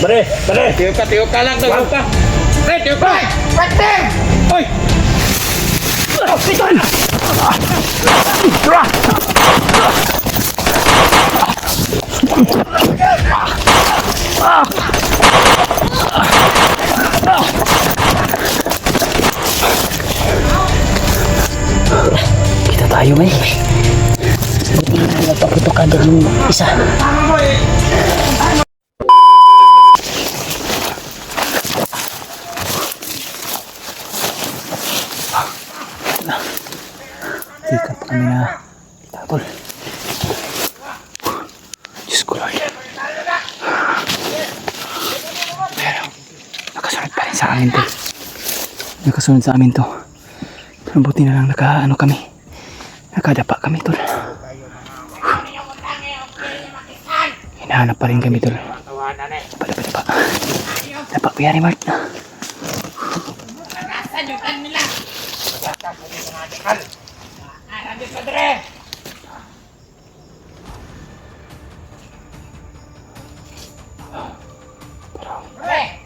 Bare. Tiyo ka lang, tiyo ka. Pre, tiyo ka. Pwede! Hoy! Kita tayo may. Buti na nagpaputok ka doon yung isa. Sikat pa kami na tapol. Diyos ko Lord. Pero nakasunod pa rin sa amin to. Nakasunod sa amin to. Pero buti na lang nakadapa kami tol. Hinahanap pa rin kami tol. Dapa. Dapa piyari Mart.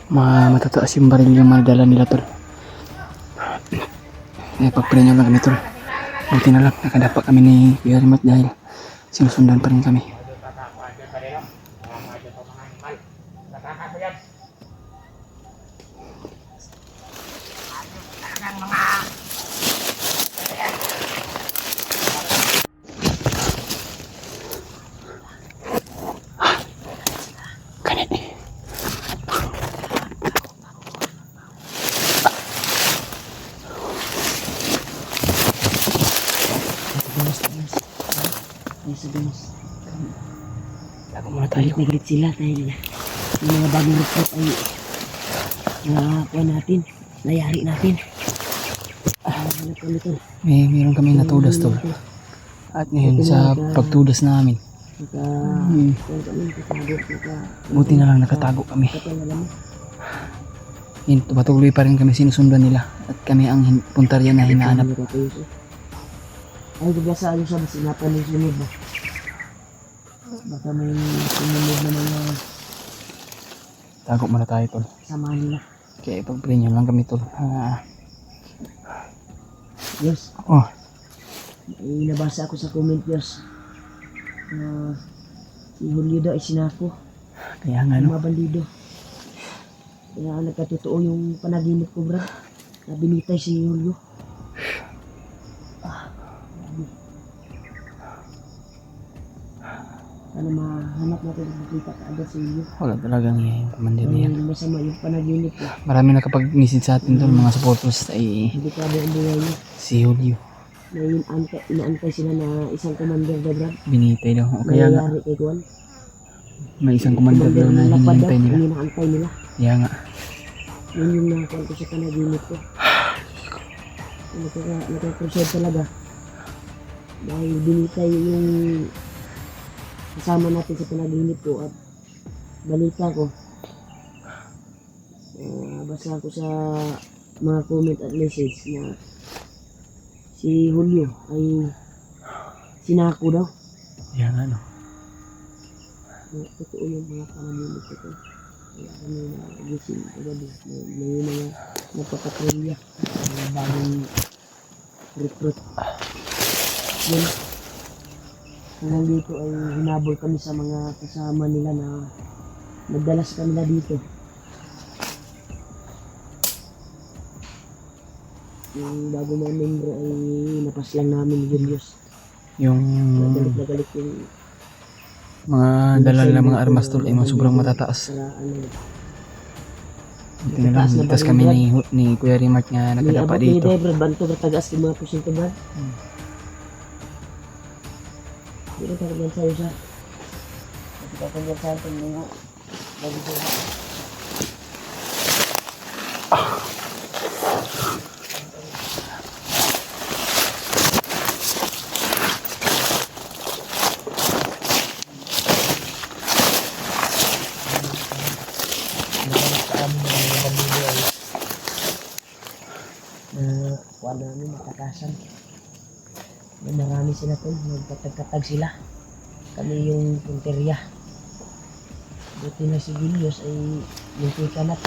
Matataas yung baril yung madala nila tol. Pagpray nyo lang kami tol. Buti na lang nakadapa kami ni Kuya Rimat dahil sinusundan pa rin kami. Kanit. Tago muna tayo. Naglit sila dahil yung mga bagong report ay nakakuha natin, nayari natin. Meron kami natudas tol. At ngayon sa pagtudas namin, buti na lang nakatago kami. Patuloy pa rin kami sinusundan nila at kami ang puntarya na hinahanap. Ay, bigla sa sa sinapan ng sunod ba? Baka may sumunod na mga Tago muna tayo tol. samahan nila. Kaya ipag-pray nyo lang kami tol. Yes, Oh, may nabasa ako sa comment yes. Si Julio daw ay sinako. kaya nga no. Mga bandido. Kaya nagkatotoo yung panaginip ko bro. Na binitay si Julio. Sana mahanap natin ang kita kaagad sa iyo. Wala talagang yung commander yan. Yung masama yung panaginip ko. Marami nakapag-message sa atin tol, mga supporters ay Hindi ka ba ang buhay niya. si Julio. Na yun, inaantay sila na isang commander daw brad. Binitay daw. O kaya nga, Nangyayari kay Juan. may isang commander daw na hinihintay nila. Hinaantay nila. Kaya nga. Yun yung nakakuha ko sa panaginip ko. Nagka-crusade talaga. Dahil binitay yung kasama natin sa panaginip ko at balita ko. Basa ko sa mga comment at message na si Julio ay sinako daw. Kaya nga no. Totoo yung mga panaginip ko. Kaya kami nagising kagabi. May mga nagpapatrolya. Mga bagong recruit. Yun. Hanggang dito ay hinabol kami sa mga kasama nila na nagdala sa kanila dito. Yung bago mga membro ay napaslang namin ni Julius. Yung Galit na galit yung mga dalal na mga armas tol ay mga sobrang matataas. para ano. Buti na lang, ligtas kami ni Kuya Rimat nga nakadapa Ni dito. Debra, banto katagas yung mga pusinto ba? Hindi ka kagyan sa'yo siya. Hindi ka kagyan sa'yo itong mga bago sa'yo. Wala namin matakasan. Marami sila tol, nagkatag-katag sila. Kami yung punteriya. Buti na si Julius ay munti ka na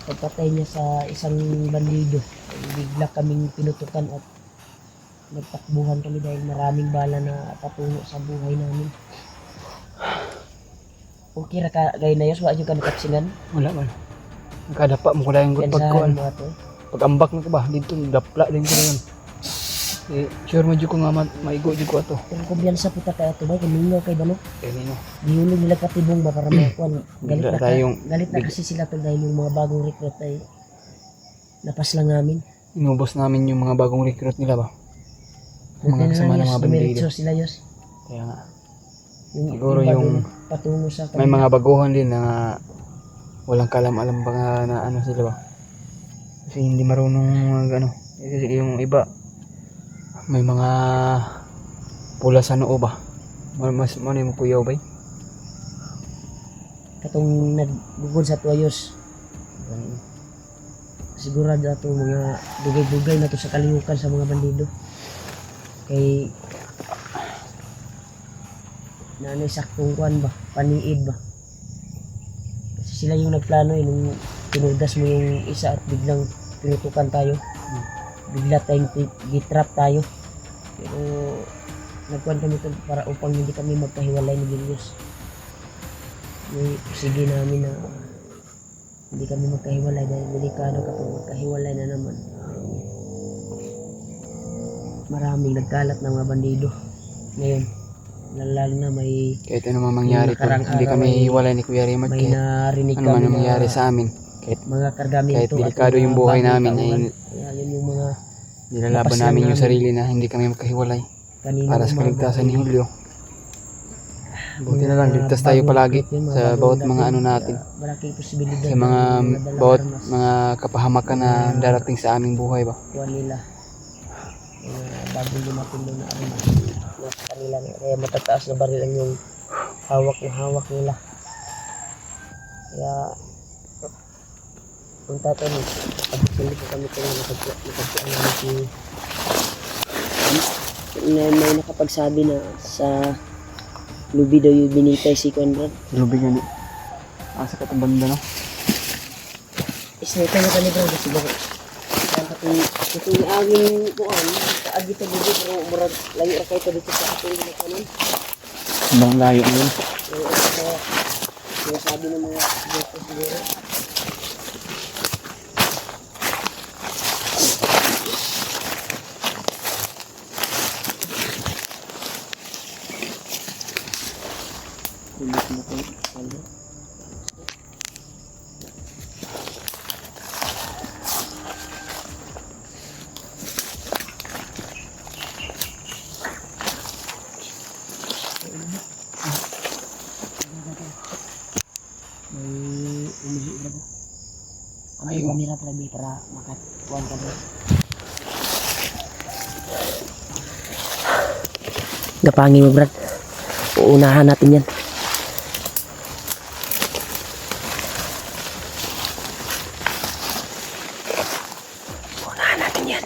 pagpatay niya sa isang bandido. Ay bigla kaming pinutukan at nagtakbuhan kami dahil maraming bala na patungo sa buhay namin. Okay ra ka gay na yos, wa jud ka nakapsingan. Wala man. Nakadapa mo ko lang yung Kansahan pagkuan. mo ato. Pag-ambak na ko ba, dito dapla din ko na yun. Eh, sure mo dyan ko nga maigo dyan ko ato. Pero kumbiyansa puta kay ato ba, kumingaw kay balo. Eh, nino. Dihulog nila patibong ba para makuan. Galit Bigla na tayong- galit na kasi sila to dahil yung mga bagong recruit ay napas lang namin. Inubos namin yung mga bagong recruit nila ba? Mga kasama ng mga bandido. Dumiretso sila yos. Kaya nga, Yung siguro iba yung dun patungo sa may mga baguhan din na walang kalam-alam ba nga na ano sila ba? Kasi hindi marunong ano. Kasi yung iba, may mga pula sa noo ba? Mas ano yung kuyaw ba? katong nagbugod sa tuwayos. Sigurado ato mga dugay-dugay na to sa kalihukan sa mga bandido. Kay nanay saktong kuan ba, paniid ba. Kasi sila yung nagplano nung tinudas mo yung isa at biglang pinutukan tayo. Bigla tayong gitrap tayo. Pero nagkuhan kami to para upang hindi kami magkahiwalay ni Julius. Yung sige namin na hindi kami magkahiwalay dahil delikado kapag magkahiwalay na naman. Maraming nagkalat ng mga bandido ngayon. Lalo na may Kahit ano man mangyari, Yung nakarang hindi araw kami ay hiwalay ni Kuya Raymond. may Kahit narinig ano kami man ang na mangyari sa amin. Kahit mga kargamento kahit at delikado mga yung buhay bagong namin, tauhan. ay Kaya yun yung mga nilalaban Lapas lang namin yung namin. sarili na hindi kami magkahiwalay kanina para sa kaligtasan ni Julio. Buti na lang, ligtas tayo palagi sa bawat mga ano natin. Malaking posibilidad Sa mga na nadala bawat armas mga kapahamakan na darating sa aming buhay ba. kuha nila. Bagong lumating doon na armas nasa kanila. Kaya matataas na baril ang yung hawak nila. Kaya kung tatanong, pagpili ko kami kung nakagpuan namin may nakapagsabi na sa lubi daw yung binitay si Conrad. Lubig nga ni. Asa ka itong banda no? Isnita na kani bro, kasi baka itong aging kuhan, kaagi ito lubi, pero murag layo ra kayo dito sa atong ginakanan. Ibang layo na yun. Kaya sabi ng mga dito siguro. Ulit na kayo. Ano? May umihi na ba? May kamera talaga para makatuan ka ba? Gapangi mo Brad. Uunahan natin yan. Uunahan natin yan.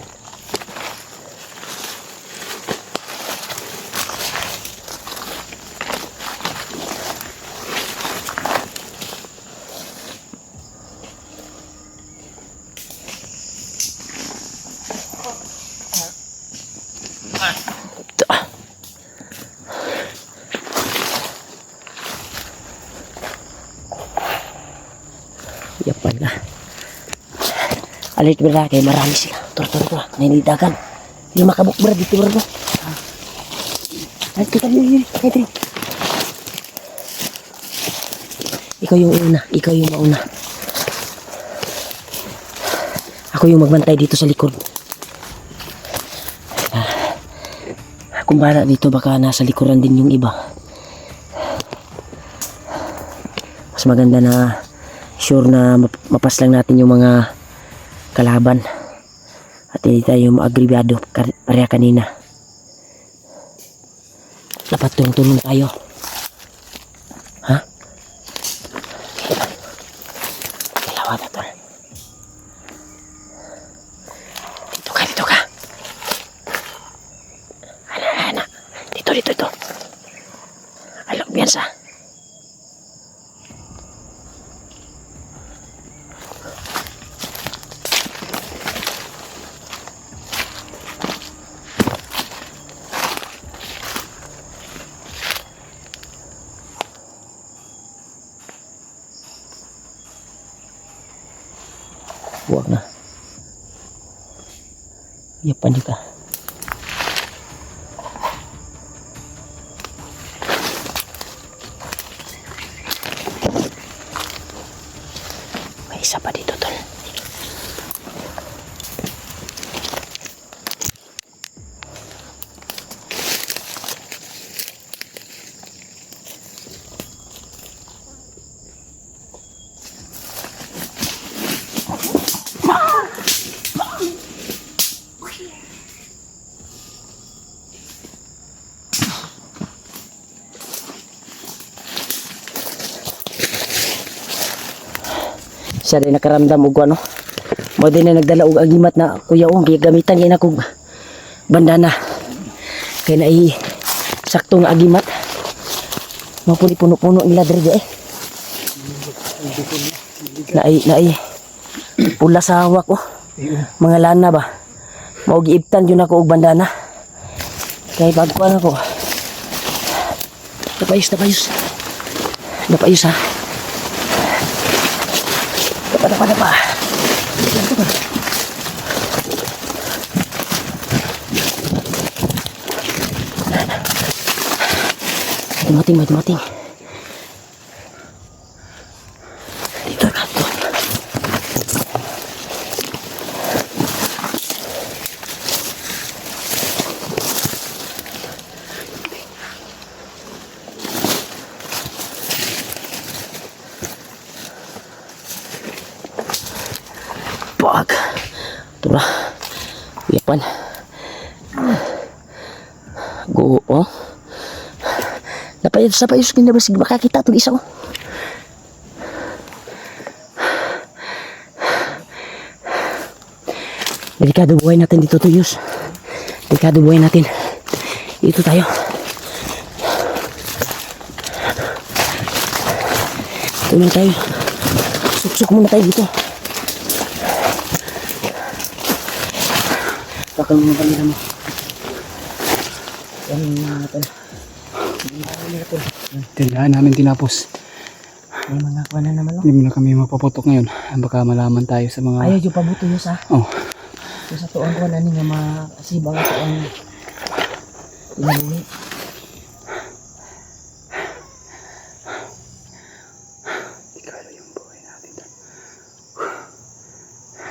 Yapan na. Alit bro kay marami sila. Tur. Nainidagan. Lima kabuk bro dito bro. Ay, kita niyo. Ikaw yung una. Ikaw yung mauna. Ako yung magbantay dito sa likod. Kung bala dito baka nasa likuran din yung iba. Mas maganda na sure na mapaslang natin yung mga kalaban at hindi tayo maagribado pareha kanina. Dapat tulong tayo. Ha? Kilawat na tol. Dito ka. Ana. Dito. Alok biyansa. Buwag na. Yapan di ka. May isa pa dito, tol. Siya din nakaramdam og ano. Mo din na nagdala og agimat na kuya og gigamitan gyud akong bandana. Kay nai sakto nga agimat. Mapuli puno-puno nila diri eh. Nai pula sa hawak oh. Mga lana ba. Mao giibtan yun ako og bandana. Kay bagkuan ako. Napayos ha. Dapa. Mating. Dito ka. Pag ito na yapan go oh napayos kinabasig makakita itong isa oh delikado buhay natin dito tuyos dito tayo tuloy tayo suksok muna tayo dito. Bakal mo kanila mo. Yan natin. Tindahan namin tinapos. May mga kuha na naman. Hindi mo na kami mapaputok ngayon. Baka malaman tayo sa mga... Ayaw yung pabuto yun sa. Oh. Yung sa tuang kuha na nga makasibang ito ang ilaluhi.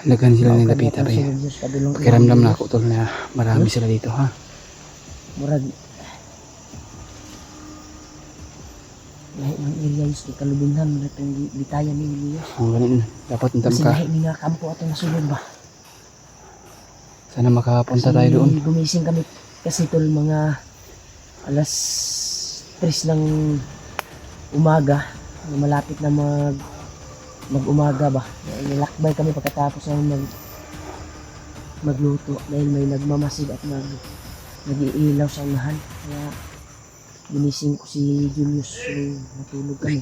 Lagan sila ng lapita ba yan. Pakiramdam na ako tol na marami sila dito ha. Murag lahi ng area yus di kalubungan murag itong bitayan ni Elias. Ang ganun. Dapat untam Kasi ka. lahi ni nga kampo ato nasulod ba. Sana makapunta tayo doon. Gumising kami kasi tol mga alas 3 ng umaga. Malapit na mag-umaga ba. Nilakbay kami pagkatapos ng magluto dahil may nagmamasid at nag-iilaw sa unahan. Kaya ginising ko si Julius natulog kami.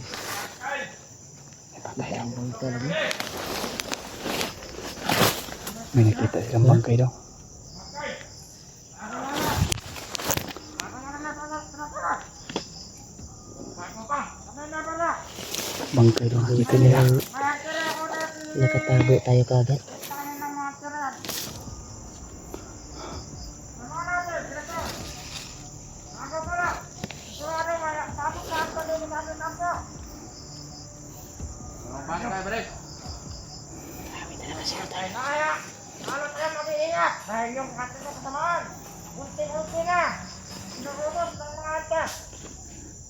Patay ang bangka lang. May nakita silang bangkay daw. Bangkay daw nakita nila. Nakatago tayo kagad.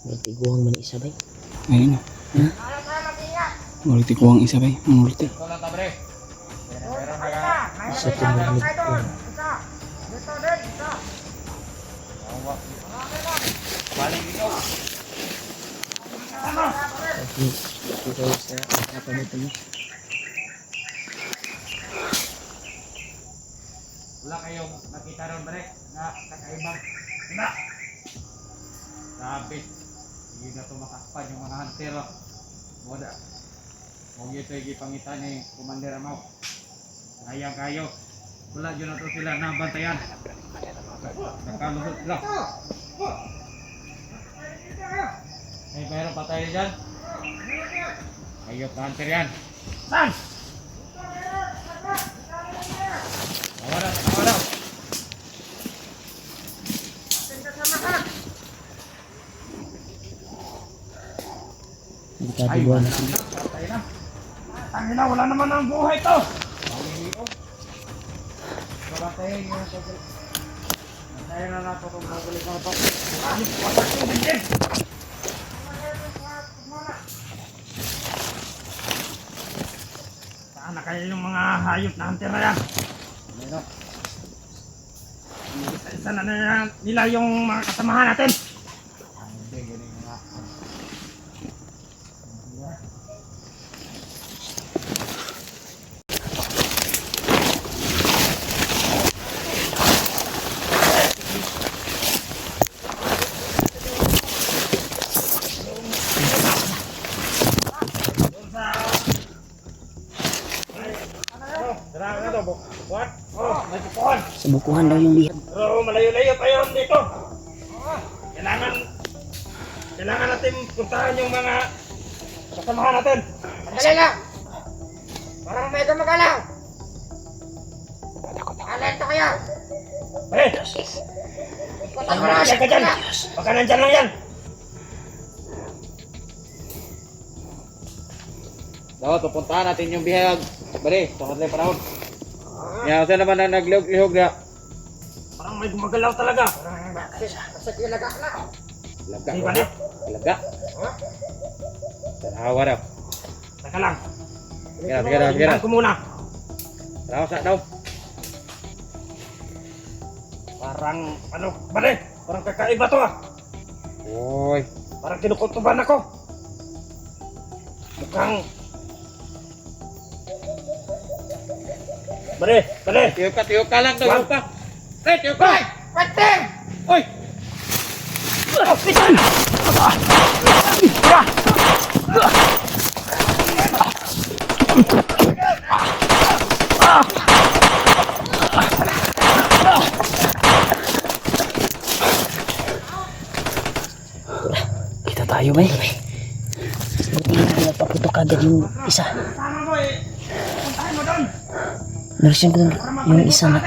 May tiguang man isa ba? Ayun na. Multi ko ang isa ba? Multi. Sa tumulig ko. Ito sa kapamito mo. Wala kayong nakita ron bare na kakaibang na. Sabi, hindi na ito makakpan yung mga hunter. Moda. Huwag ito ipangitan ni Commander Amaw. Sayang kayo. Wala dyan na ito sila nabantayan. Nakalusot sila. May mayroon pa tayo dyan. Ayop na hunter yan. Saan? tanawa daw. Delikado Ay, buwan. wala na. Patay na. Tangin na, wala naman ang buhay to. Pangiliog. Patay yung pagkakas. Patay na nato itong pagkakas na ito. Ay, wasak yung dingding. Saan na kayo yung mga hayop na hunter na yan? Ano? Isa-isa na nila yung mga kasamahan natin. Hindi, ganun nga. Buwan? Oh, may bukuhan. Sa bukuhan daw yung biyak. Oo, malayo-layo pa yun dito. Kailangan natin puntahan yung mga kasamahan natin. Sandali lang! Parang may gumagalaw! Alento kayo! Pare, Ikutan mo na! diyan ka dyan. Baka nandyan lang yan. Dapat pupuntahan natin yung bihag. Bari, sa kadlay panahon. Yan, saan naman na naglihog na? Parang may gumagalaw talaga. Basag yung laga na! Laga, wala. Laga. Tanawa daw. Teka lang. Sige na. Tingnan ko muna. Tanawa sa daw. Parang, ano, bali? Parang kakaiba to ah. Uy. Parang kinukutuban ako. Mukhang... Bali. Tiyok ka lang daw. Tiyok ka. Tiyok ka. Pati! Uy! Kita tayo ba eh. Buti na nagpaputok agad yung isa. Sama mo eh. Puntahin mo doon. Narisyan ko yung isa na.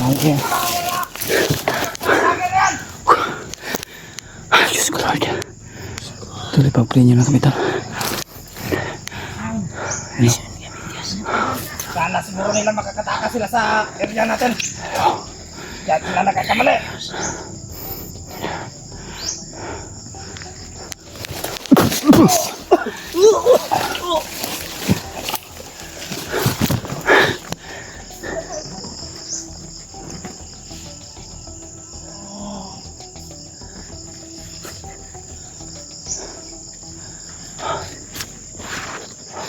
Okay. Diyos ko Lord. Tuloy pag-pray niyo na kami ito. Ano? Kala siguro nila makakatakas sila sa area natin. Kaya sila nagkakamali.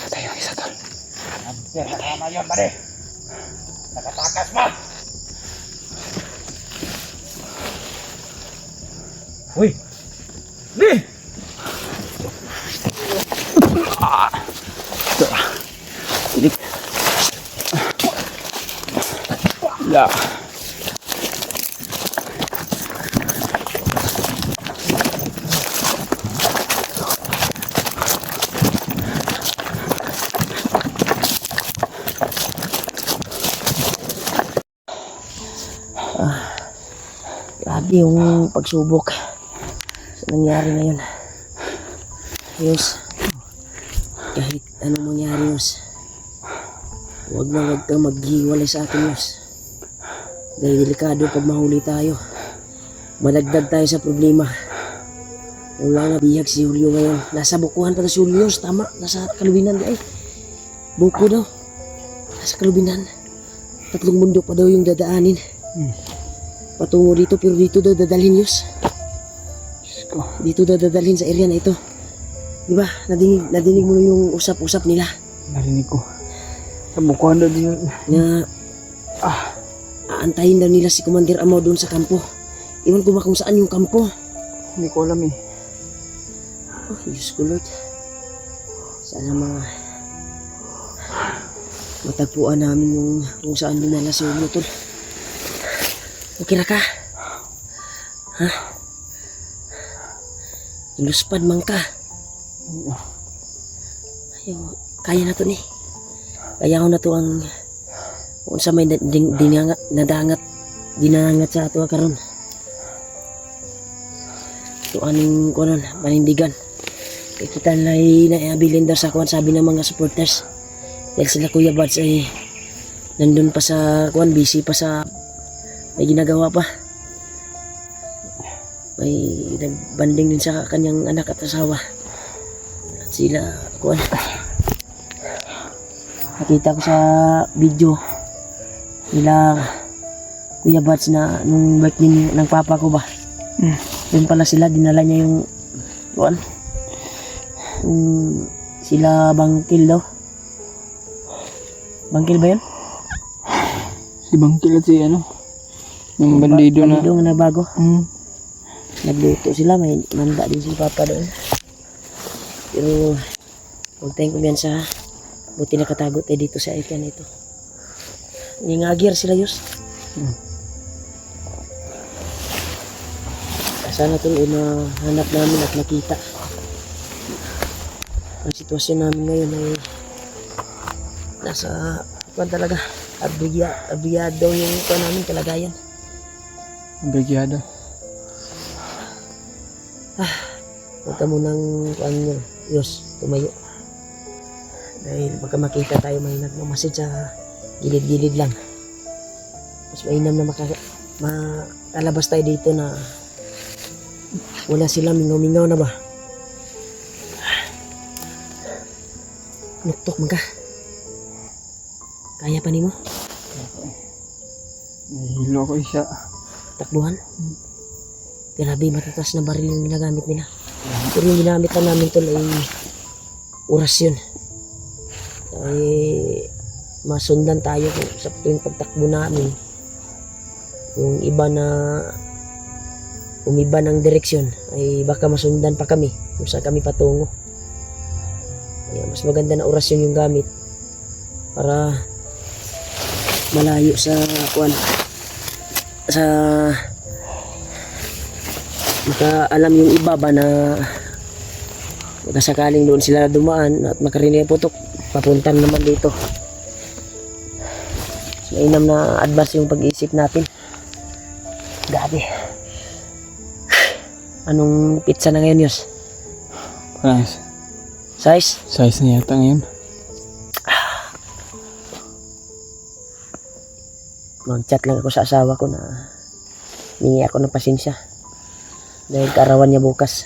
Tayo ang isa tol. Nandiyan na kama yun, bari. Nakatakas mo. Uy! Ni! Tilik. La. Grabe yung pagsubok sa nangyari na yun. Yus, kahit anong mangyari Yus, huwag kang maghiwalay sa akin Yus. Dahil delikado pag mahuli tayo. Malagdag tayo sa problema. Wala na bihag si Julio ngayon. Nasa bukuhan pa na si Julio Yus, tama, nasa kalubinan ay. Buko daw, nasa kalubinan. 3 mundo pa daw yung dadaanin. Patungo dito pero dito daw dadalhin Yus. Dito daw dadalhin sa area na ito. Diba? Nadinig mo yung usap-usap nila. Narinig ko. Sa bukuhan daw din. Na aantayin daw nila si Commander Amaw doon sa kampo. Iwan ko ba kung saan yung kampo? Hindi ko alam eh. Oh, Diyos ko Lord. Sana matagpuan namin yung kung saan dinala si Julio, tol. Okay na ka? Ha? Iluspad man ka. Ayaw, kaya na to ni. Kaya ko na to ang kung sa may dinangat sa ato karon. Ito aning kuan panindigan. Kaya kita naabilin daw sa kuan, sabi ng mga supporters. Dahil sila Kuya Buds ay nandun pa sa kuan, busy pa sa may ginagawa pa. May nagbanding din sa kanyang anak at asawa. At sila kuan. Nakita ko sa video nila Kuya Buds na nung birthday ng papa ko ba. Doon pala sila, dinala niya yung kuan. Sila Bangkil daw. Bangkil ba yun? Si Bangkil at si ano, yung bandido na. Bandido na bago. Nagluto sila, may manda din si papa doon. Pero huwag tayong kumyansa, buti nakatago tayo dito sa ikan ito. Ngingagir sila, Yus. Sana ito mahanap namin at makita. Ang sitwasyon namin ngayon ay nasa kuwan talaga, abiyado yung kuwan namin, kalagayan. Brigada. Huwag ka munang kuwan nyo, Yus, tumayo. Dahil baka makita tayo may nagmamasid sa gilid-gilid lang. Mas mainam na makalabas tayo dito na wala sila, mingaw-mingaw na ba? Nuktok man ka. Kaya pa nimo? Nahilo ko isa. Takbuhan? Grabe, matatas na baril yung ginagamit nila. Pero yung ginamit na namin tol ay orasyon. Ay masundan tayo sa tuwing pagtakbo namin. Yung iba na umiba ng direksyon ay baka masundan pa kami kung saan kami patungo. Kaya mas maganda na orasyon yung gamit para malayo sa kuan, sa makaalam yung iba ba na magkasakaling doon sila dumaan at makarinig ang putok, papuntan naman dito. So, mainam na advance yung pag-iisip natin. Grabe. Anong pizza na ngayon, Yus? Nice. Size? Size na yata ngayon. Mag-chat lang ako sa asawa ko na hingi ako ng pasensya dahil kaarawan niya bukas.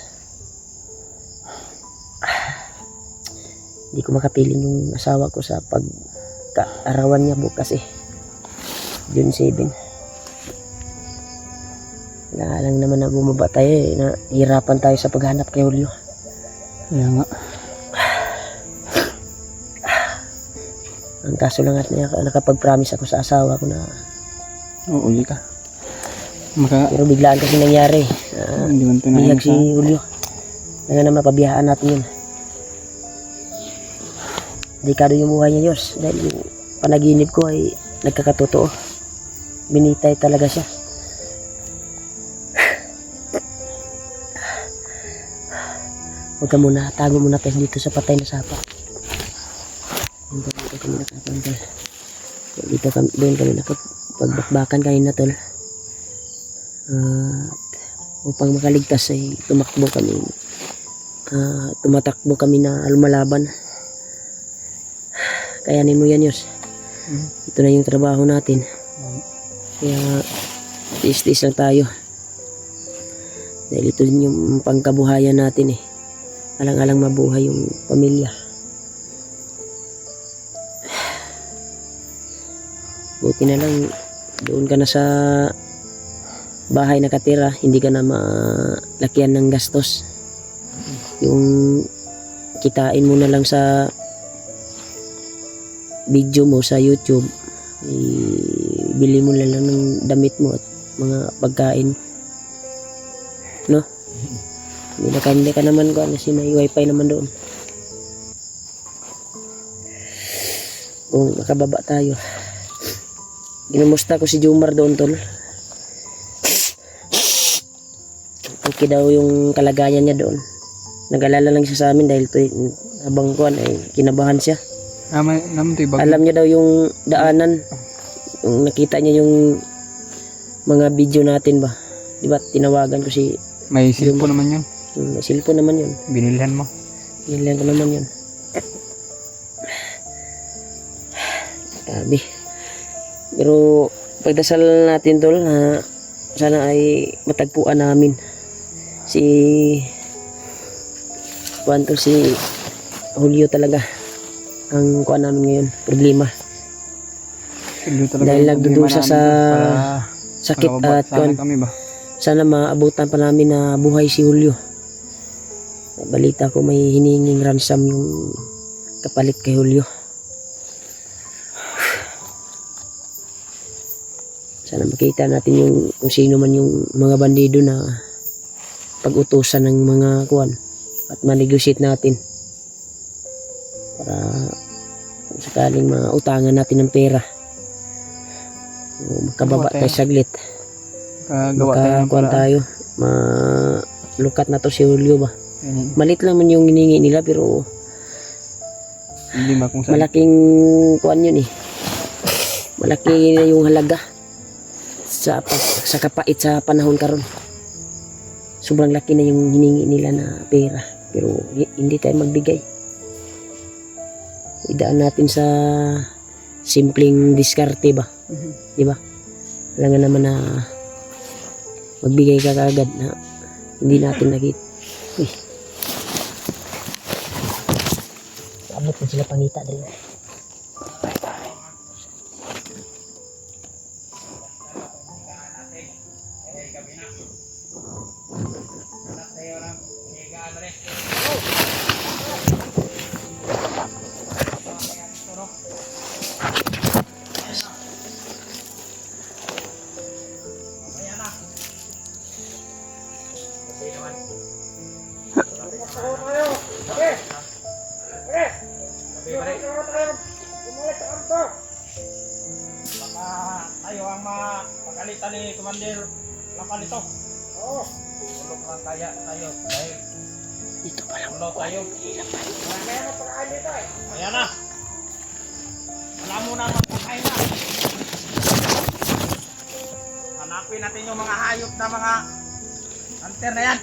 Hindi ko makapiling yung asawa ko sa pagkaarawan niya bukas June 7. Wala lang naman na bumaba tayo na hirapan tayo sa paghanap kay Julio. Kaya nga. Ang kaso lang at nakapag-promise ako sa asawa ko na Uli ka. pero biglaan kasi nangyari. Hindi man ito Bihag si Julio. Kaya na mapabiyahaan natin yun. Delikado yung buhay niya, Diyos. Dahil yung panaginip ko ay nagkakatotoo. Binitay talaga siya. Huwag ka muna, tago muna tayo dito sa patay na sapa. Dito kami nakapantay. Dito kami, doon kami nakapagbakbakan kanina tol. Upang makaligtas ay tumatakbo kami na lumalaban. Kayanin mo yan, Yos. Ito na yung trabaho natin. Kaya tiis-tiis lang tayo. Dahil ito yung pangkabuhayan natin Alang-alang mabuhay yung pamilya. Buti na lang doon ka na sa bahay nakatira, hindi ka na malakyan ng gastos. Yung kitain mo na lang sa video mo sa YouTube, bili mo na lang ng damit mo at mga pagkain, no? Hindi ka naman ko kasi may wifi naman doon. kung makababa tayo. Ginumusta ko si Jumar doon, tol. Okay daw yung kalagayan niya doon. Nag-alala lang siya sa amin dahil habang kuwan ay kinabahan siya. Naman to ibag. Alam niya daw yung daanan. Yung nakita niya yung mga video natin ba. Diba tinawagan ko si May cellphone naman yun. may cellphone naman yun. Binilhan mo. Nilihan ko naman yun. Grabe. Pero pagdasal natin tol na sana ay matagpuan namin si Julio talaga ang kuha namin ngayon, problema. Dahil nagdudusa sa sakit at kuhan, kami ba? sana maabutan pa namin na buhay si Julio. Balita ko may hinihinging ransom yung kapalit kay Julio. Sana makita natin yung kung sino man yung mga bandido na pag-utusan ng mga kuwan at ma-negotiate natin para kung sakaling mautangan natin ng pera o makababa tayo saglit, makakuan tayo, malukat na to si Julio ba. Malit lang man yung hiningi nila pero Hindi ba kung saan? malaking kuan yun eh, malaki na yung halaga sa kapait sa panahon karon. Sobrang laki na yung hiningi nila na pera pero hindi tayo magbigay. Idaan natin sa simpleng diskarte ba, di ba? Kailangan naman na magbigay ka kaagad na hindi natin nakita. Uy, abot mo sila pangita dali. Tayo ang mapagalitan ni Commander Lapan ito. Oo. Tulog lang kaya tayo dahil Dito pala. ulo tayo. Ayan na. Wala mo na magpakain na. Hanapin natin yung mga hayop na mga hunter na yan.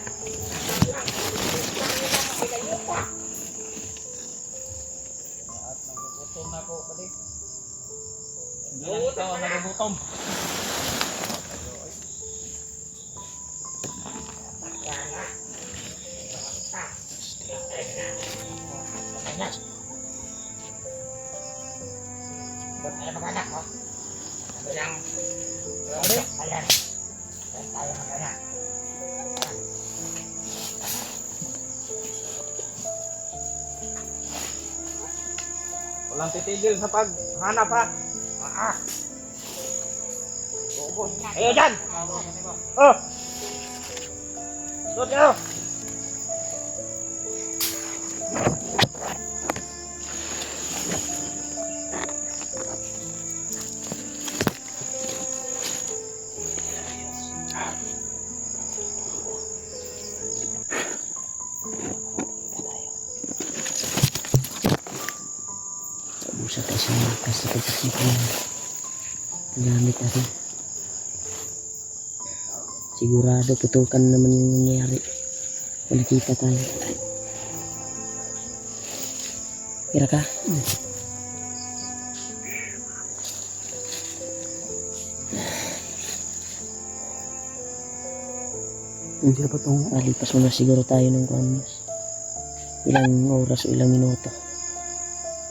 At nagugutom na po pali. Hindi lang ikaw ang nagugutom. Ba't tayo mag-anak, oh? Sabi lang, ayan. Ba't tayo mag-anak? Walang titigil sa paghanap ha. Ubus na. Ayo dyan! Oh! Doon kayo! Busa tayo sa mga kasi pagkakit ng gamit natin. Sigurado putukan naman yung nangyayari kung nakita tayo. Kira ka? Hindi pa itong Alipas muna siguro tayo ng kuanyos. Ilang oras o ilang minuto.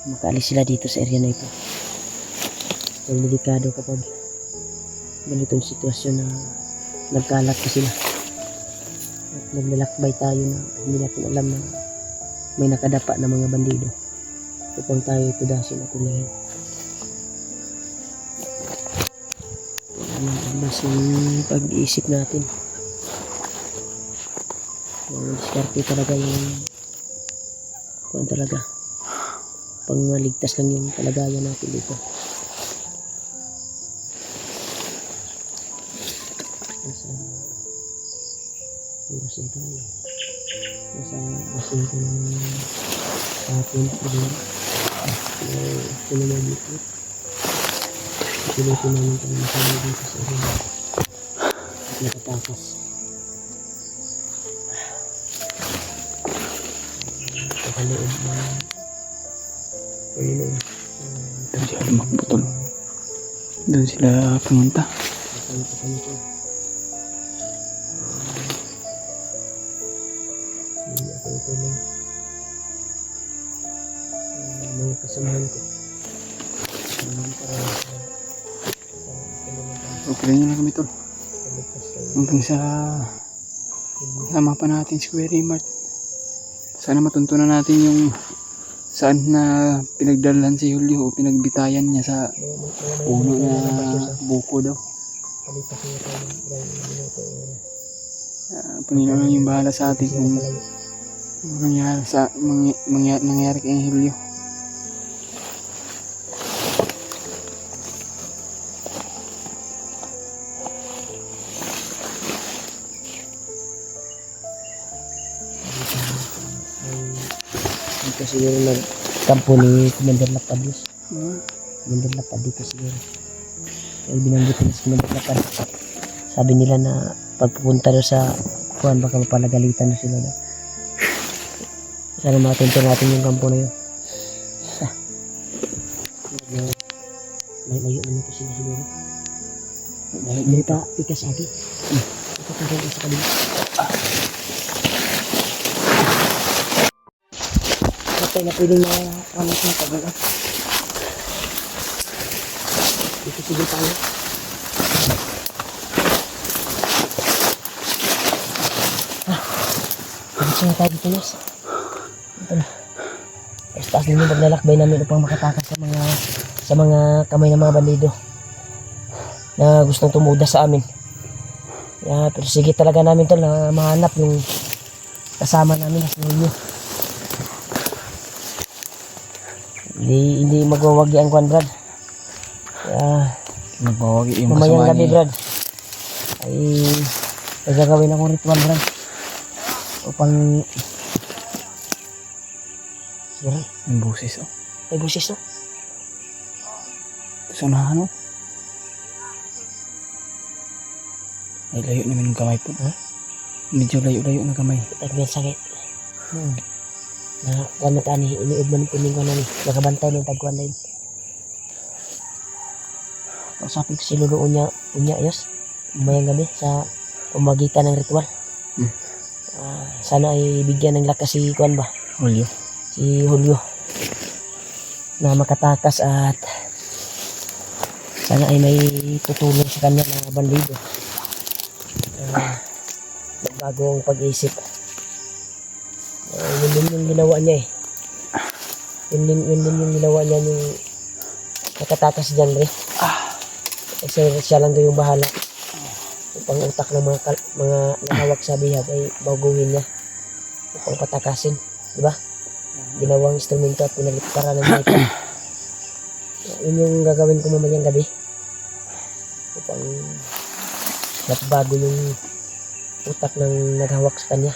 Makaalis sila dito sa area na ito. Dahil delikado kapag ganitong sitwasyon na nagkalat pa sila. At naglalakbay tayo na hindi natin alam na may nakadapa na mga bandido. Upang tayo ito dasin at ulihin. Ang mas yung pag-iisip natin. Yung diskarte talaga yung kuwan talaga. upang maligtas lang yung kalagayan natin dito. Nasa oras na tayo. Nasa asin ko na ng hapon. Ito na mag-ikot. Pinutin namin tayo masama dito sa akin. At nakatakas. Nakaloob na Panginoon. Doon sila magputol. Doon sila pumunta. Nakalito kami ko. Hindi ako ito ng mga kasamahan ko. Okay lang kami tol. Hanggang sa sama pa natin si Kuya Raymart. Sana matuntunan natin yung saan na pinagdalan si Julio o pinagbitayan niya sa puno na buko daw. Panginoon lang yung bahala sa atin kung nangyari kay Julio. Dito siguro nagkampo ni Commander Lapadios. Commander Lapad dito siguro. Kaya binanggit nila si Commander Lapad. Sabi nila na pagpupunta doon sa kuhan baka mapalagalitan na sila na. Sana matunto natin yung kampo na yun. Layo naman ito sila siguro. Layo pa, pikas agi. Ito pa rin sa kanila. Patay na pwedeng makakamit ng pag-ala. Dito siguro tayo. Dito na tayo dito, Nes. Ito na. Taas ninyo maglalakbay namin upang makatakas sa mga kamay ng mga bandido na gustong tumuda sa amin. Pero sige talaga namin to na mahanap yung kasama namin na si Julio. Hindi magwawagi ang kwan, Brad. Magwawagi yung mamayang kasama gabi, niya. Brad, ay gagawin akong ritual, Brad, upang siguro Yung busis oh. may busis, no? Sunahan oh. Ay layo naman yung kamay po. Ha? Medyo layo-layo na kamay. At may sakit. Na kwan na tani, iniod man po ko na ni. Magabantay ng tagkuhan na yun. Kausapin ko si Lolo unya ayos. Umayang gabi sa pamagitan ng ritual. Sana ay bigyan ng lakas si Kwan ba? Julio. Si Julio. Na makatakas at sana ay may tutulong sa kanya na bandido. Magbago ang pag-isip. Yun din yung ginawa niya eh. Yun din yung ginawa niya yung nakatakas dyan rin. Kasi siya lang daw yung bahala. Upang utak ng mga nakawak sa bihag ay baguhin niya. Upang patakasin. Diba? Ginawang instrumento at pinalit para ng mga ito. Yun yung gagawin ko mamayang gabi. Upang bago yung utak ng naghawak sa kanya.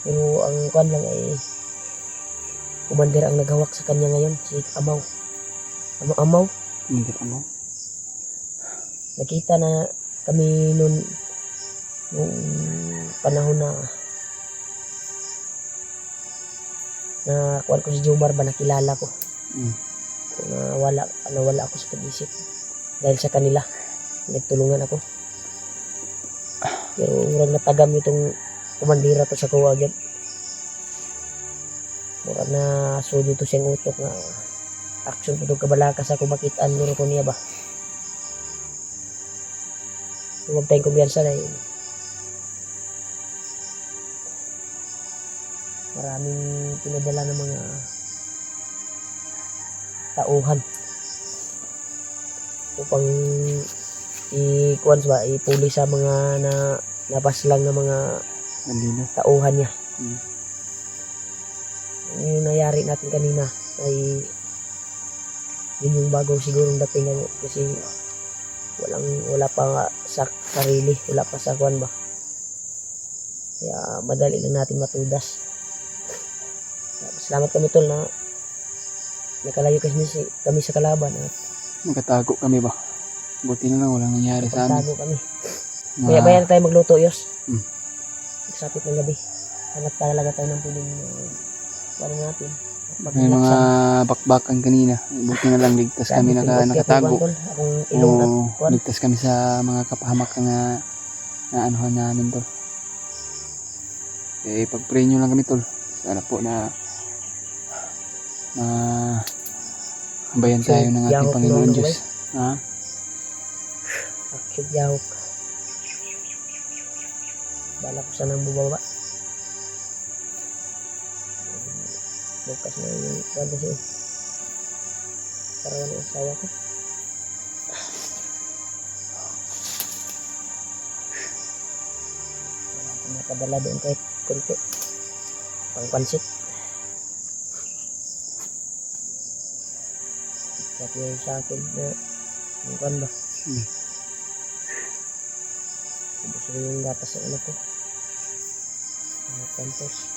Pero ang kwan lang ay commander ang naghawak sa kanya ngayon, si Amaw. Amaw. Hindi pa mo. Nakita na kami noon nung panahon na kwan ko si Jomar ba, nakilala ko. Nawala ako sa pag-isip dahil sa kanila. Nagtulungan ako. Pero murag natagam itong kumandira to sa kuwa agad. Murag na sudo to siyang utok na action po itong kabalakas ako makitaan mo ko niya ba. Huwag tayong kumbiyansa na yun. Maraming pinadala ng mga tauhan upang ipuli sa mga napaslang na mga Andino. tauhan niya. yung nangyari natin kanina ay yun yung bago sigurong datingan kasi wala pa nga sa sarili, wala pa sa kwan ba. Kaya madali lang natin matudas. Salamat kami tol na nakalayo kami sa kalaban at Nagkatago kami ba? Buti na lang walang nangyari sa amin. pagtago kami. Kaya bayan tayo magluto, Yos. Hmm. Magsapit ng gabi. Hanap talaga tayo ng piling ano natin. May mga bakbakan kanina. Buti na lang ligtas kami nakatago. Akong ilong at Oo, kwan. ligtas kami sa mga kapahamak na anuhan namin tol. Eh, pag-pray nyo lang kami tol. Sana po na bayan tayo ng ating Yahok Panginoon na, Diyos. Ha? Akyog yahok. Bala ko sanang bubaba. Bukas na yung kwan kasi. Para wala yung asawa ko. Wala akong nakadala doon kahit konti. Pangpansit. Chat niya sa akin na yung kwan ba? Ubus rin yung gatas sa anak ko. Pampers.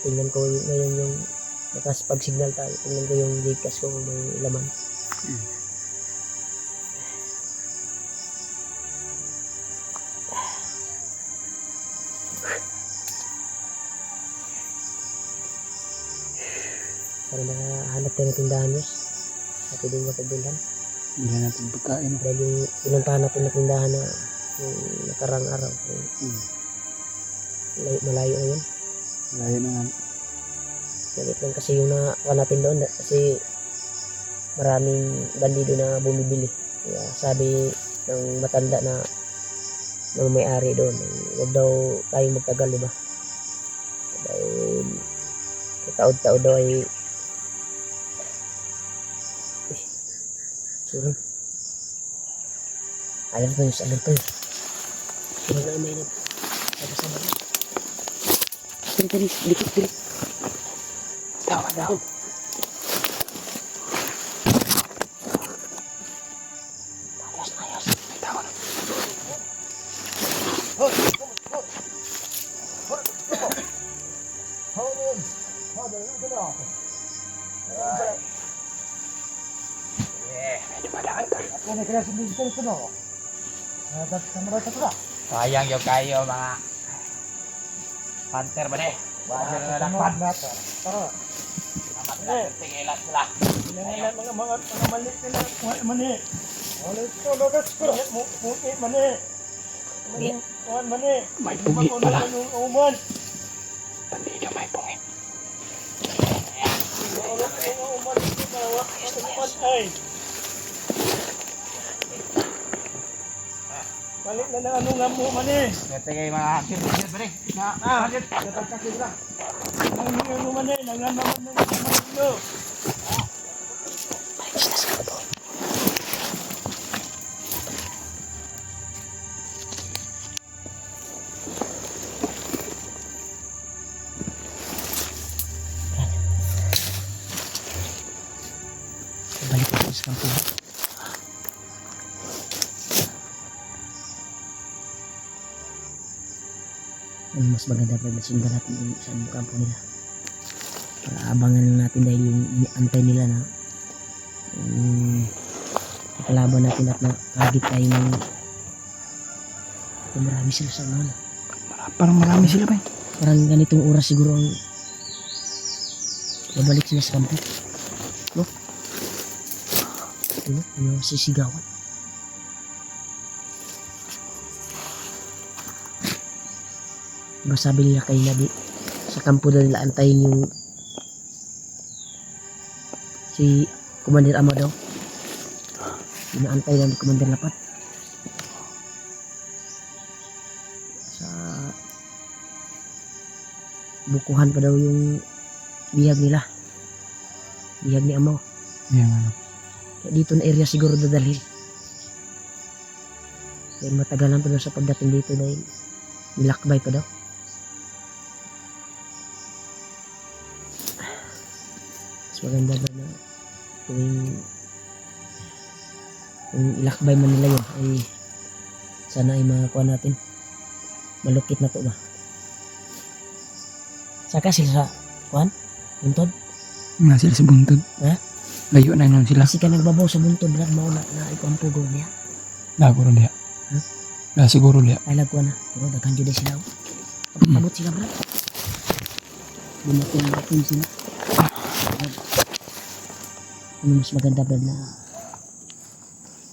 Tingnan ko ngayon yung bakas pag signal tayo. Tingnan ko yung Gcash ko kung may laman. Para makahanap tayo ng tindahan yun. At pwedeng mapagbilhan. Hindi na natin pagkain. No? Dahil yung pinuntahan natin na tindahan na yung nakarang araw. Malayo na yun. Layo na nga. Galit lang kasi yung nakuha natin doon kasi maraming bandido na bumibili. Kaya sabi ng matanda na may-ari doon, huwag daw tayong magtagal, diba? Dahil taod-taod daw ay sorry. Alerto yun, alerto yun. Sino na may nagkasama yun? Tari, dikit. Daw. Ayos. Daw na. Sayang yung kayo mga hunter ba eh? Wala na lakpan. Tingilan sila. Mga mali sila. Mani. Alis ko, logas ko. Puti, mani. Mani. May pugi pala. Uman. Bandido may pugi. Balik na ano nga mo, mani. Ito yung mga hunter ba eh? Hagit. Natakakit lang. Ano mani. Nanganaman ng mga Balik ko sa kampo. Ang mas maganda pa sundan natin yung sa kampo nila. Para abangan lang natin dahil yung antay nila na kalaban natin at nakagit tayo ng marami sila sa mga Parang marami sila ba? parang ganitong oras siguro ang babalik sila sa kampo. No? Ano? Yung sisigawan. Diba sabi nila kayo na sa kampo daw nila antayin yung si Commander Ama daw. Inaantay lang ni Commander Lapat. Sa bukuhan pa daw yung bihag nila. Bihag ni Ama. Yan ano. Kaya dito na area siguro dadalhin. Dahil matagalan pa daw sa pagdating dito dahil nilakbay pa daw. maganda ba na tuwing kung ilakbay man nila yun ay sana ay makakuha natin. Malukit na to ba? Saka sila sa kuan? Buntod? Nga sila sa buntod. Ha? Layo na yun sila. Kasi ka nagbabaw sa buntod lang mauna na ikaw ang pugo niya. Laguro niya. Ha? Na siguro niya. Ay lagkuha na. Pero daghan dyan sila. Abot sila bro. Bumating natin sila. Ano mas maganda ba na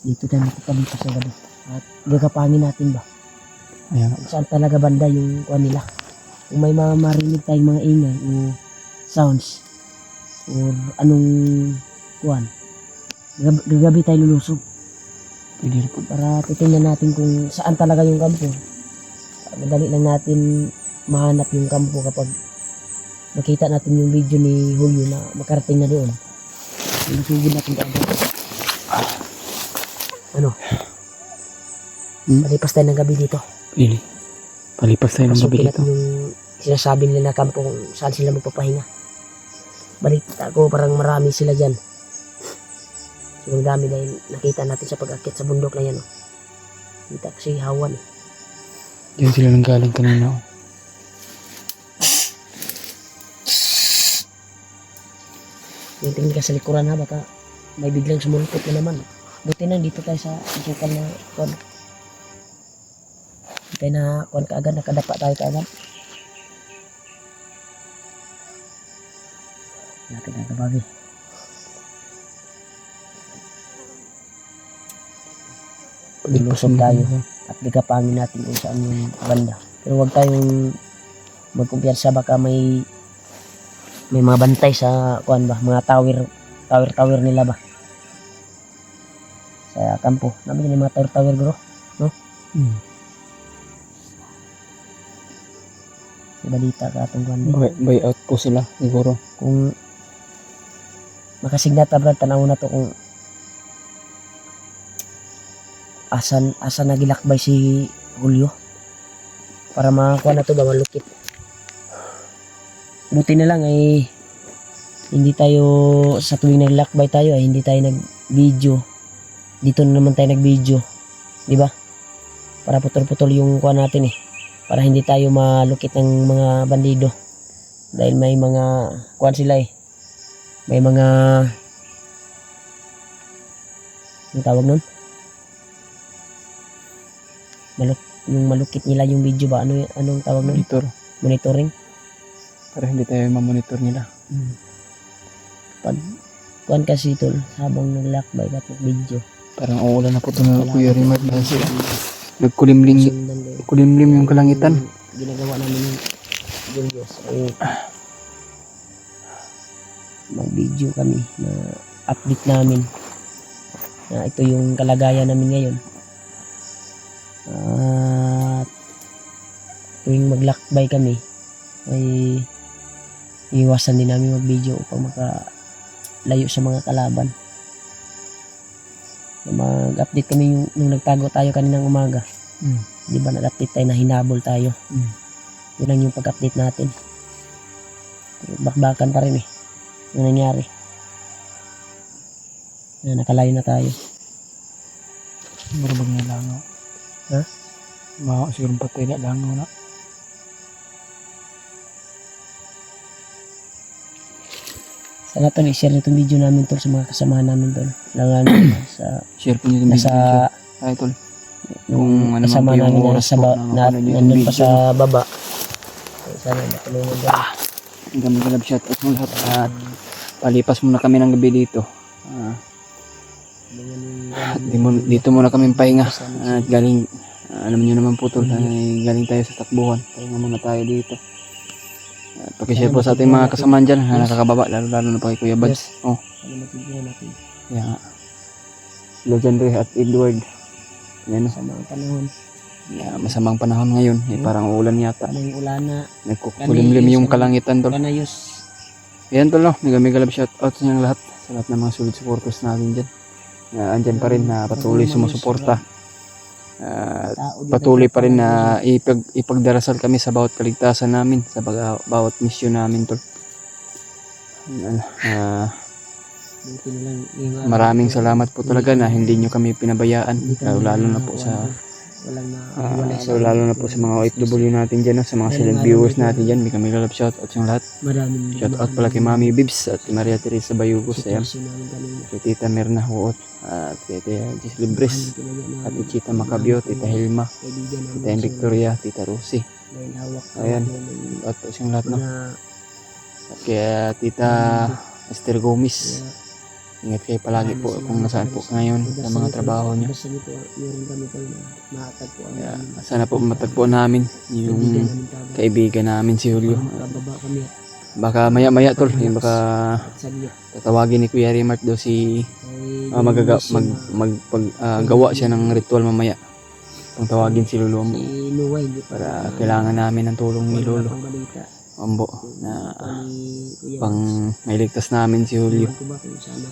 dito tayo makikabito sa gabi. At gagapangin natin ba? Ayan. Saan talaga banda yung kuha nila. Kung may mga marinig tayong mga ingay o sounds or anong kuhan, gagabi tayo lulusog Pwede rin po. para titingnan natin kung saan talaga yung kampo. Madali lang natin mahanap yung kampo kapag nakita natin yung video ni Julio na makarating na doon. Lusugin natin kaagad. Ano? Palipas tayo ng gabi dito. Pili. Palipas tayo ng gabi Pasukin dito. natin yung sinasabi nila na kampo kung saan sila magpapahinga. Balita ko parang marami sila dyan. Siguro dami dahil nakita natin sa pag-akit sa bundok na yan. Oh. Kita kasi hawan. Diyan sila nang galing kanina. Oh. Yung tingin ka sa likuran ha, baka may biglang sumulpot na naman. Buti na dito tayo sa isukan na kon. Tayo na kon kaagad, nakadapa tayo kaagad. Natin ang kabagi. Lulusog tayo at ligapangin natin kung saan yung banda. Pero huwag tayong magkumpiyansa, baka may mga bantay sa kuan ba, mga tower nila ba sa kampo. Namin yung mga tower bro, no? Sa balita ka atong kuan ba? Buy out po sila siguro. Kung makasignata brad, tanaw na to kung asan nagilakbay si Julio para makakuha na to ba, malukit. Buti na lang ay hindi tayo sa tuwing naglakbay tayo ay hindi tayo nag-video. Dito na naman tayo nag-video, di ba? Para putol-putol yung kuha natin eh. Para hindi tayo malukit ng mga bandido. Dahil may mga kuha sila eh. May mga yung tawag nun? Yung malukit nila yung video ba? Anong tawag nun? Monitoring. Para hindi tayo mamonitor nila. Pag kuhan kasi tol, habang naglakbay ka at video, Parang uulan na po ito na Kuya Rimar kasi nagkulimlim yung kalangitan. Ginagawa namin yung Diyos ay mag-video kami na update namin na ito yung kalagayan namin ngayon. At tuwing maglakbay kami ay iwasan din namin mag-video upang makalayo sa mga kalaban. Mag-update kami nung nagtago tayo kaninang umaga. Di ba nag-update tayo na hinabol tayo. Yun lang yung pag-update natin. Bakbakan pa rin eh. Yung nangyari. Na nakalayo na tayo. Marabag na langaw. Ha? Siguro patay na langaw na. Sana tol, i-share itong video namin tol sa mga kasamahan namin tol. Langan sa Share po niyo yung video. nasa Ay tol. Yung ano man kasama po yung namin na oras sa po. nandun pa sa baba. Ay, sana matulungan dyan. Hanggang mag-love shoutout mo lahat. At palipas muna kami ng gabi dito. Dito muna kami pahinga. At galing, alam niyo naman po tol, ay galing tayo sa takbuhan. Pahinga muna tayo dito. At pakishare po sa ating mga kasamaan dyan na nakakababa, lalo na pa kay Kuya Bads. Oh, Sana matulungan natin kaya nga. Legendary at Edward. Yan o. sa mga panahon. Masamang panahon ngayon. Parang uulan yata. Paano yung ulana? Nagkukulimlim yung kalangitan tol. Panayos. Yan tol no. Mega love shoutout sa inyong lahat. Sa lahat ng mga solid supporters natin dyan. Andyan pa rin na patuloy sumusuporta. Patuloy pa rin na ipagdarasal kami sa bawat kaligtasan namin, sa bawat misyon namin tol. Buti na lang yung Maraming salamat po talaga na hindi nyo kami pinabayaan. Lalo na po sa walang na lalo na po sa mga OFW natin dyan, no? Sa mga silent viewers natin dyan. May kami lalap shoutout yung lahat. maraming Shoutout pala kay Mami Bibs at kay Maria Teresa Bayugos. Ayan. sitwasyon namin kanina. Kay Tita Mirna Huot at kay Tita Jis Libres. At kay Chita Macabio, Tita Hilma, Kaibigan namin Tita M. Victoria, Tita Rosie. dahil hawak Ayan. ng At po siyang lahat, no? mga At kay Tita Esther Gomez. Ingat kayo palagi po kung nasaan po ngayon sa mga trabaho niyo. basta nito meron kami pa na maatagpuan Kaya namin. sana po matagpuan namin yung kaibigan namin si Julio. Kababa kami Baka maya-maya tol, yung baka at saglit tatawagin ni Kuya Remart daw si gawa siya ng ritual mamaya. Kung tawagin si Lolo mo si Nuway hindi pa para kailangan namin ng tulong ni wala Lolo pang balita Ambo na ni Kuya pang mailigtas namin si Julio. Ewan ko ba kung sana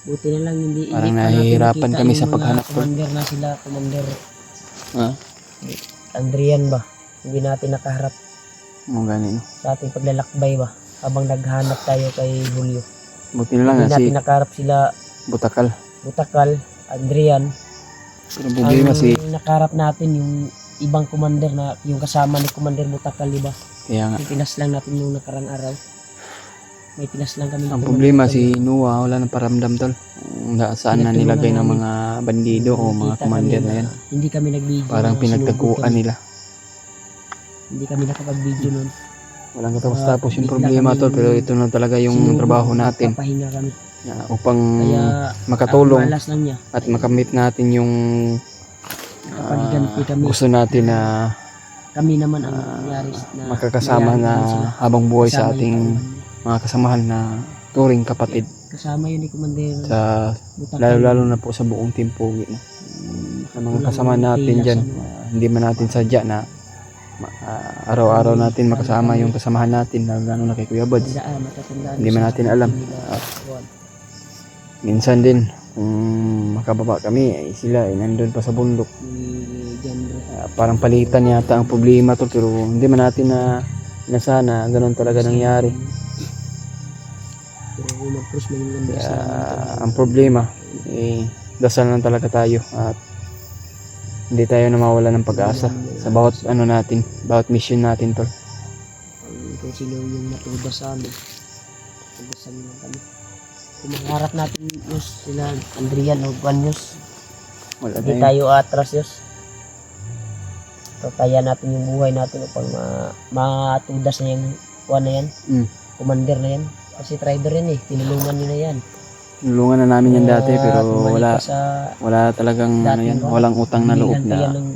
buti na lang hindi Parang pa natin nahihirapan nakita kami yung sa mga paghanap tol. commander na sila commander Ha? Andrian ba hindi natin nakaharap Mga ganun. sa ating paglalakbay ba habang naghanap tayo kay Julio Buti na lang hindi nga si natin nakaharap sila Butakal. Butakal Andrian Pero problema si nakaharap natin yung ibang commander na yung kasama ni Commander Butakal di ba kaya nga. yung pinas lang natin nung nakarang araw may pinas lang kami Ang problema si Noah wala nang paramdam tol. Saan na nilagay ng mga bandido o mga commander na yan. hindi kami nag-video Parang pinagtaguan nila. hindi kami nakapag-video nun Walang katapos-tapos yung problema tol, pero ito na talaga yung trabaho natin papahinga kami upang kaya makatulong malas lang niya at makamit natin yung nakapagganti kami gusto natin na kami naman ang nangyari na makakasama na habang buhay sa kasama ating yung mga kasamahan na turing kapatid kasama yun ni Commander sa Butakal lalo na po sa buong team Pugi, no? Sa mga kasama natin dyan, hindi man natin sadya na araw-araw natin makasama yung kasamahan natin lalo na kay Kuya Buds. Hindi man natin alam. Minsan din kung makababa kami ay sila ay nandun pa sa bundok. Parang palitan yata ang problema to, pero hindi man natin na sana ganun talaga nangyari. Kaya ang problema dasal lang talaga tayo at hindi tayo na mawala ng pag-asa sa bawat ano natin, bawat mission natin tol. Kung sino yung natuda sa amin tugasan lang kami kung makaharap natin Yus sila Andrian o Juan Yus Wala hindi tayong tayo atras Yus kaya natin yung buhay natin upang matudas na yung Juan na yan commander na yan kasi trader yan tinulungan nyo na yan tulungan na namin yan dati pero bumalik ka wala talagang ano yan, Juan. walang utang na loob Binilan pa yan na ng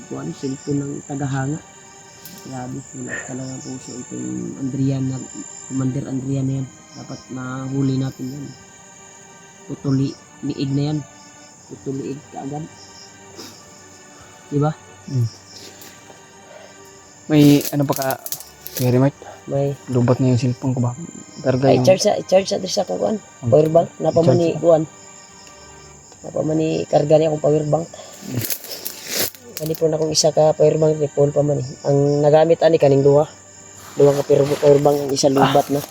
Juan cellphone ng tagahanga grabe wala talaga puso itong Andrian na commander Andrian na yan dapat mahuli natin yan putuli liig na yan putuli liig kaagad diba may ano pa ka Kuya Remart, may lubat na yung cellphone ko ba? Targa yung i-charge sa dress ako kuan powerbank napamani kuan napamani karga niya akong powerbank Kani po na akong isa ka powerbank ni Paul pa man ang nagamit ani kaning duha ka powerbank ang isa lubat na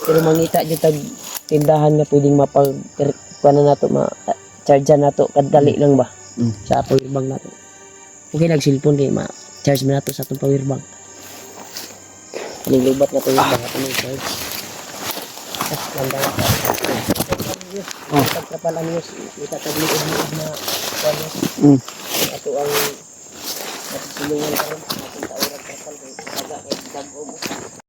pero mangita jud tag tindahan nga pwedeng mapag kuan na nato charge nato kadali lang ba sa powerbank nato okay nag cellphone kay ma-charge man nato sa atong powerbank kaning lubat na powerbank ato ni charge landa pagkapalan news itatagli na kuan ato ang natutulungan karon ating tawag kapal kay daga kay dag